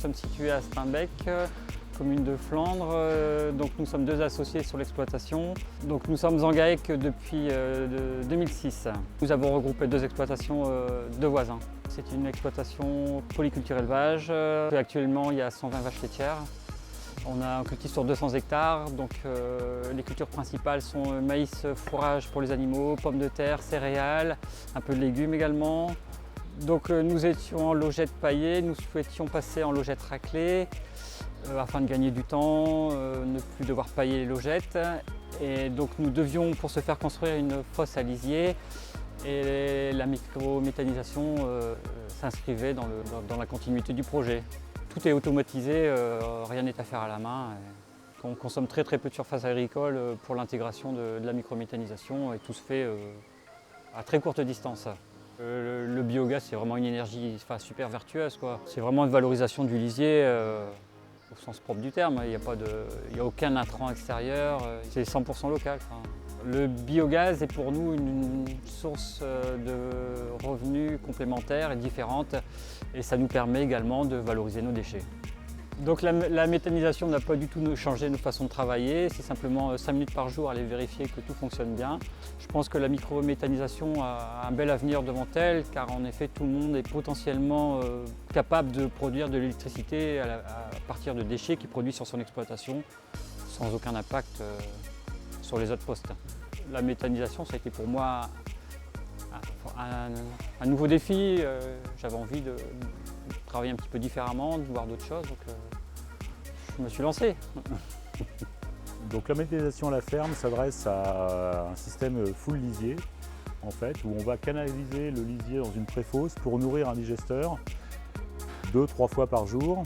sommes situés à Steinbeck, commune de Flandre. Donc nous sommes 2 associés sur l'exploitation. Donc nous sommes en GAEC depuis 2006. Nous avons regroupé 2 exploitations de voisins. C'est une exploitation polyculture élevage. Actuellement, il y a 120 vaches laitières. On cultive sur 200 hectares, donc les cultures principales sont maïs, fourrage pour les animaux, pommes de terre, céréales, un peu de légumes également. Donc nous étions en logette paillée, nous souhaitions passer en logette raclée afin de gagner du temps, ne plus devoir pailler les logettes. Et donc nous devions pour ce faire construire une fosse à lisier et la microméthanisation s'inscrivait dans la continuité du projet. Tout est automatisé, rien n'est à faire à la main. On consomme très peu de surface agricole pour l'intégration de la microméthanisation et tout se fait à très courte distance. Le biogaz, c'est vraiment une énergie super vertueuse, quoi. C'est vraiment une valorisation du lisier au sens propre du terme. Il n'y a aucun intrant extérieur, c'est 100% local. Le biogaz est pour nous une source de revenus complémentaire et différente et ça nous permet également de valoriser nos déchets. Donc la méthanisation n'a pas du tout changé nos façons de travailler, c'est simplement 5 minutes par jour aller vérifier que tout fonctionne bien. Je pense que la microméthanisation a un bel avenir devant elle car en effet tout le monde est potentiellement capable de produire de l'électricité à partir de déchets qu'il produit sur son exploitation sans aucun impact sur les autres postes. La méthanisation, ça a été pour moi un nouveau défi. J'avais envie de travailler un petit peu différemment, de voir d'autres choses, donc je me suis lancé. Donc la méthanisation à la ferme s'adresse à un système full lisier, en fait, où on va canaliser le lisier dans une préfosse pour nourrir un digesteur 2-3 fois par jour.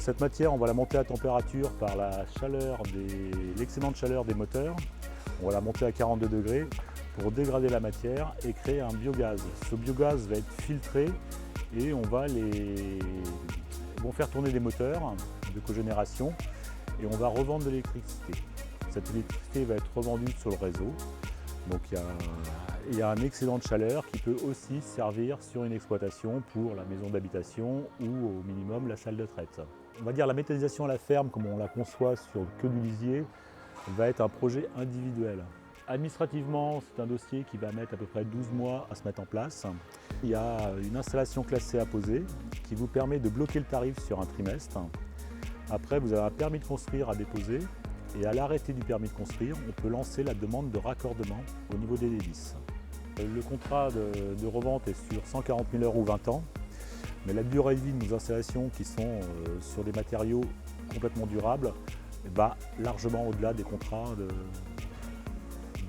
Cette matière, on va la monter à température par l'excédent de chaleur des moteurs. On va la monter à 42 degrés pour dégrader la matière et créer un biogaz. Ce biogaz va être filtré et on va faire tourner des moteurs de cogénération et on va revendre de l'électricité. Cette électricité va être revendue sur le réseau. Donc il y a un excédent de chaleur qui peut aussi servir sur une exploitation pour la maison d'habitation ou au minimum la salle de traite. On va dire la méthanisation à la ferme, comme on la conçoit sur que du lisier, va être un projet individuel. Administrativement, c'est un dossier qui va mettre à peu près 12 mois à se mettre en place. Il y a une installation classée à poser qui vous permet de bloquer le tarif sur un trimestre. Après, vous avez un permis de construire à déposer et à l'arrêté du permis de construire, on peut lancer la demande de raccordement au niveau des délices. Le contrat de revente est sur 140 000 heures ou 20 ans, mais la durée de vie de nos installations qui sont sur des matériaux complètement durables va largement au-delà des contrats de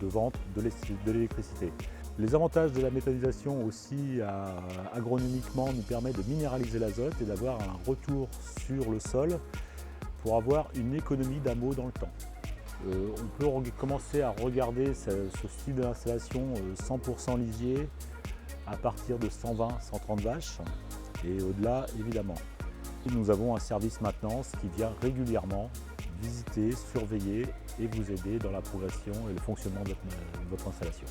vente de l'électricité. Les avantages de la méthanisation aussi agronomiquement nous permettent de minéraliser l'azote et d'avoir un retour sur le sol pour avoir une économie d'amont dans le temps. On peut commencer à regarder ce style d'installation 100% lisier à partir de 120-130 vaches et au-delà évidemment. Nous avons un service maintenance qui vient régulièrement visiter, surveiller et vous aider dans la progression et le fonctionnement de votre installation.